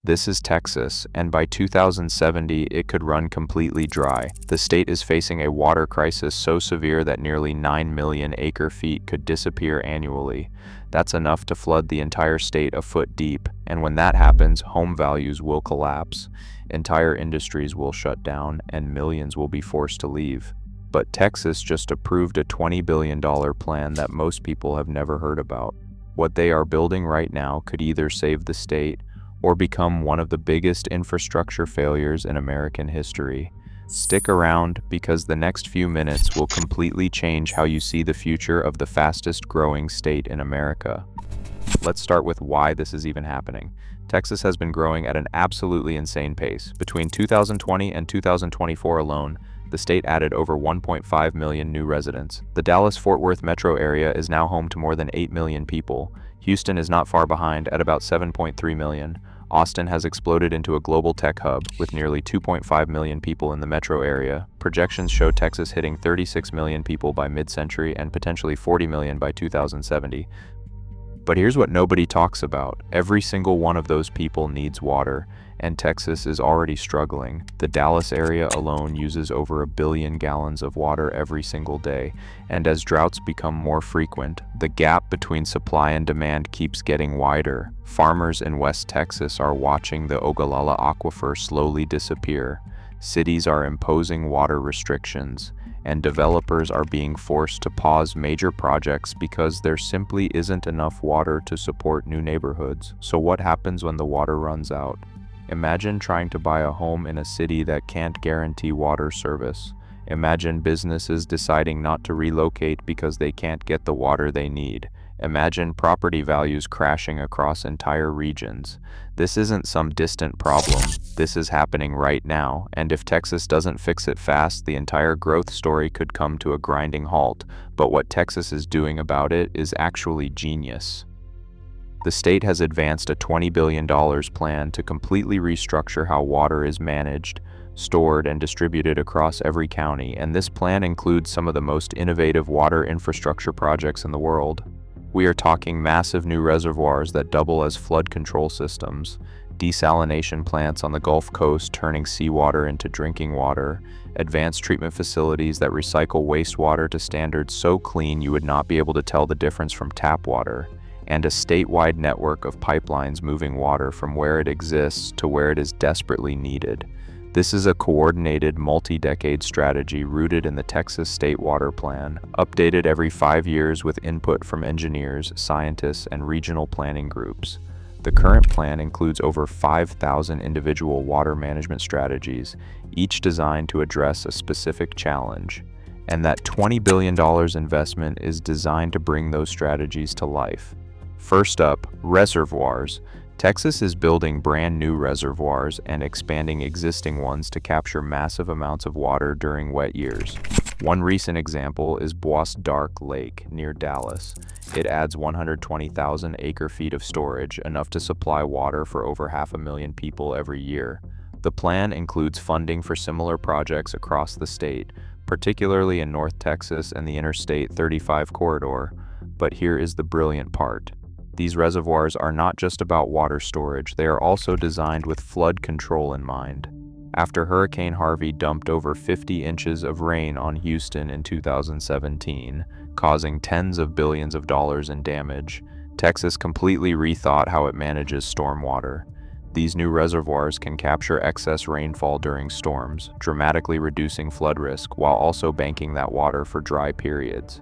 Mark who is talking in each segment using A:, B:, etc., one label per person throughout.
A: This is Texas, and by 2070 it could run completely dry. The state is facing a water crisis so severe that nearly 9 million acre-feet could disappear annually. That's enough to flood the entire state a foot deep, and when that happens, home values will collapse. Entire industries will shut down, and millions will be forced to leave. But Texas just approved a $20 billion plan that most people have never heard about. What they are building right now could either save the state or become one of the biggest infrastructure failures in American history. Stick around, because the next few minutes will completely change how you see the future of the fastest growing state in America. Let's start with why this is even happening. Texas has been growing at an absolutely insane pace. Between 2020 and 2024 alone, the state added over 1.5 million new residents. The Dallas-Fort Worth metro area is now home to more than 8 million people. Houston is not far behind at about 7.3 million. Austin has exploded into a global tech hub with nearly 2.5 million people in the metro area. Projections show Texas hitting 36 million people by mid-century and potentially 40 million by 2070. But here's what nobody talks about. Every single one of those people needs water, and Texas is already struggling. The Dallas area alone uses over 1 billion gallons of water every single day, and as droughts become more frequent, the gap between supply and demand keeps getting wider. Farmers in West Texas are watching the Ogallala aquifer slowly disappear. Cities are imposing water restrictions, and developers are being forced to pause major projects because there simply isn't enough water to support new neighborhoods. So what happens when the water runs out? Imagine trying to buy a home in a city that can't guarantee water service. Imagine businesses deciding not to relocate because they can't get the water they need. Imagine property values crashing across entire regions. This isn't some distant problem. This is happening right now, and if Texas doesn't fix it fast, the entire growth story could come to a grinding halt. But what Texas is doing about it is actually genius. The state has advanced a $20 billion plan to completely restructure how water is managed, stored, and distributed across every county, and this plan includes some of the most innovative water infrastructure projects in the world. We are talking massive new reservoirs that double as flood control systems, desalination plants on the Gulf Coast turning seawater into drinking water, advanced treatment facilities that recycle wastewater to standards so clean you would not be able to tell the difference from tap water, and a statewide network of pipelines moving water from where it exists to where it is desperately needed. This is a coordinated, multi-decade strategy rooted in the Texas State Water Plan, updated every 5 years with input from engineers, scientists, and regional planning groups. The current plan includes over 5,000 individual water management strategies, each designed to address a specific challenge. And that $20 billion investment is designed to bring those strategies to life. First up, reservoirs. Texas is building brand new reservoirs and expanding existing ones to capture massive amounts of water during wet years. One recent example is Bois d'Arc Lake near Dallas. It adds 120,000 acre-feet of storage, enough to supply water for over 500,000 people every year. The plan includes funding for similar projects across the state, particularly in North Texas and the Interstate 35 corridor. But here is the brilliant part. These reservoirs are not just about water storage, they are also designed with flood control in mind. After Hurricane Harvey dumped over 50 inches of rain on Houston in 2017, causing tens of billions of dollars in damage, Texas completely rethought how it manages stormwater. These new reservoirs can capture excess rainfall during storms, dramatically reducing flood risk while also banking that water for dry periods.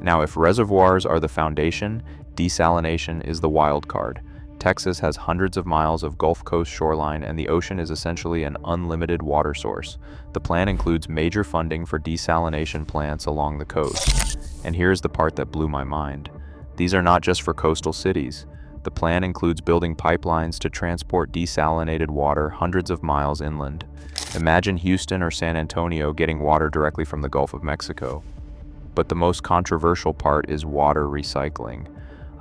A: Now, if reservoirs are the foundation, desalination is the wild card. Texas has hundreds of miles of Gulf Coast shoreline, and the ocean is essentially an unlimited water source. The plan includes major funding for desalination plants along the coast. And here's the part that blew my mind. These are not just for coastal cities. The plan includes building pipelines to transport desalinated water hundreds of miles inland. Imagine Houston or San Antonio getting water directly from the Gulf of Mexico. But the most controversial part is water recycling.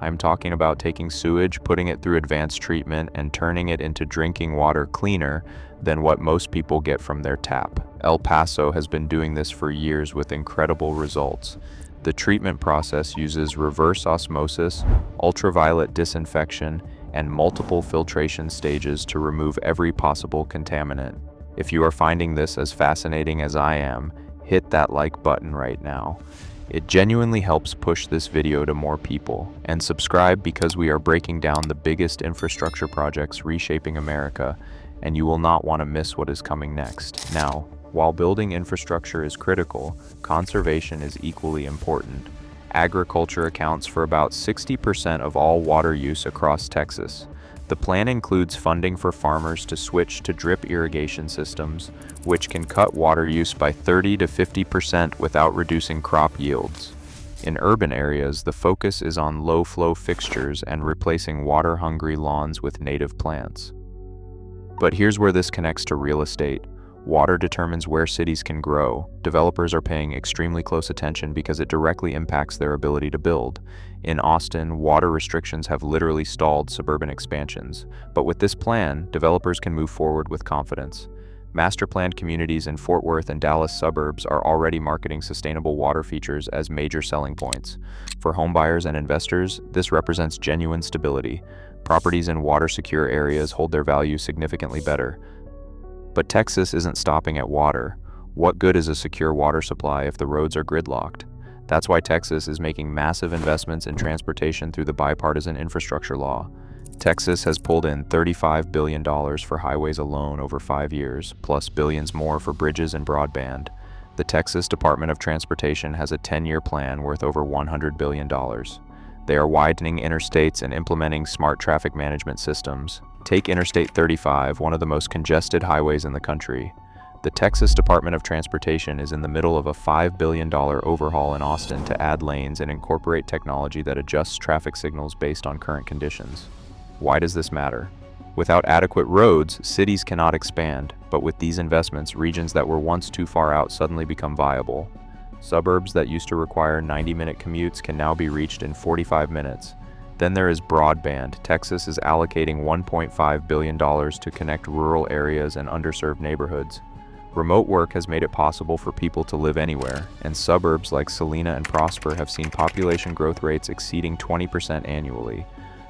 A: I'm talking about taking sewage, putting it through advanced treatment, and turning it into drinking water cleaner than what most people get from their tap. El Paso has been doing this for years with incredible results. The treatment process uses reverse osmosis, ultraviolet disinfection, and multiple filtration stages to remove every possible contaminant. If you are finding this as fascinating as I am, hit that like button right now. It genuinely helps push this video to more people. And subscribe because we are breaking down the biggest infrastructure projects reshaping America, and you will not want to miss what is coming next. Now, while building infrastructure is critical, conservation is equally important. Agriculture accounts for about 60% of all water use across Texas. The plan includes funding for farmers to switch to drip irrigation systems, which can cut water use by 30 to 50% without reducing crop yields. In urban areas, the focus is on low-flow fixtures and replacing water-hungry lawns with native plants. But here's where this connects to real estate. Water determines where cities can grow. Developers are paying extremely close attention because it directly impacts their ability to build. In Austin, water restrictions have literally stalled suburban expansions. But with this plan, developers can move forward with confidence. Master-planned communities in Fort Worth and Dallas suburbs are already marketing sustainable water features as major selling points. For homebuyers and investors, this represents genuine stability. Properties in water-secure areas hold their value significantly better. But Texas isn't stopping at water. What good is a secure water supply if the roads are gridlocked? That's why Texas is making massive investments in transportation through the bipartisan infrastructure law. Texas has pulled in $35 billion for highways alone over 5 years, plus billions more for bridges and broadband. The Texas Department of Transportation has a 10-year plan worth over $100 billion. They are widening interstates and implementing smart traffic management systems. Take Interstate 35, one of the most congested highways in the country. The Texas Department of Transportation is in the middle of a $5 billion overhaul in Austin to add lanes and incorporate technology that adjusts traffic signals based on current conditions. Why does this matter? Without adequate roads, cities cannot expand, but with these investments, regions that were once too far out suddenly become viable. Suburbs that used to require 90-minute commutes can now be reached in 45 minutes. Then there is broadband. Texas is allocating $1.5 billion to connect rural areas and underserved neighborhoods. Remote work has made it possible for people to live anywhere, and suburbs like Salina and Prosper have seen population growth rates exceeding 20% annually.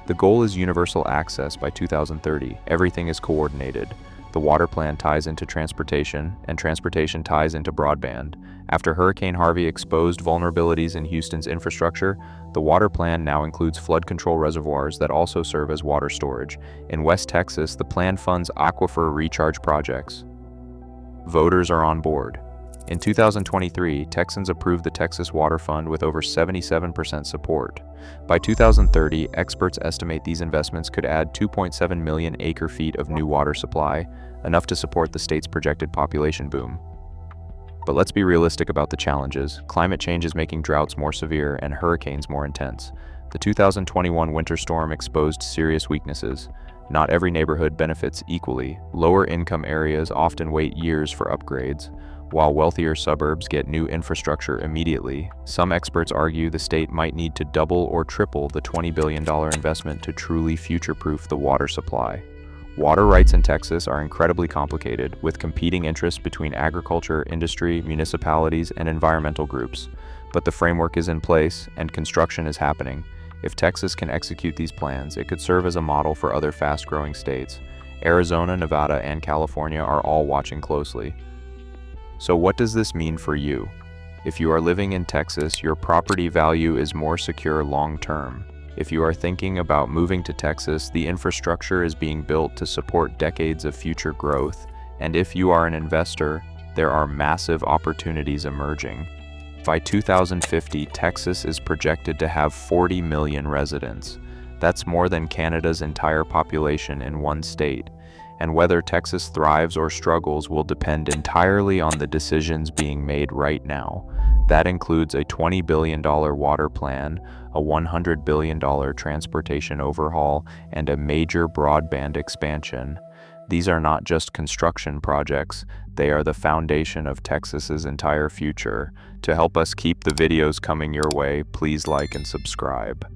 A: The goal is universal access by 2030. Everything is coordinated. The water plan ties into transportation, and transportation ties into broadband. After Hurricane Harvey exposed vulnerabilities in Houston's infrastructure, the water plan now includes flood control reservoirs that also serve as water storage. In West Texas, the plan funds aquifer recharge projects. Voters are on board. In 2023, Texans approved the Texas Water Fund with over 77% support. By 2030, experts estimate these investments could add 2.7 million acre-feet of new water supply, enough to support the state's projected population boom. But let's be realistic about the challenges. Climate change is making droughts more severe and hurricanes more intense. The 2021 winter storm exposed serious weaknesses. Not every neighborhood benefits equally. Lower-income areas often wait years for upgrades, while wealthier suburbs get new infrastructure immediately. Some experts argue the state might need to double or triple the $20 billion investment to truly future-proof the water supply. Water rights in Texas are incredibly complicated, with competing interests between agriculture, industry, municipalities, and environmental groups. But the framework is in place, and construction is happening. If Texas can execute these plans, it could serve as a model for other fast-growing states. Arizona, Nevada, and California are all watching closely. So what does this mean for you? If you are living in Texas, your property value is more secure long-term. If you are thinking about moving to Texas, the infrastructure is being built to support decades of future growth. And if you are an investor, there are massive opportunities emerging. By 2050, Texas is projected to have 40 million residents. That's more than Canada's entire population in one state. And whether Texas thrives or struggles will depend entirely on the decisions being made right now. That includes a $20 billion water plan, a $100 billion transportation overhaul, and a major broadband expansion. These are not just construction projects, they are the foundation of Texas's entire future. To help us keep the videos coming your way, please like and subscribe.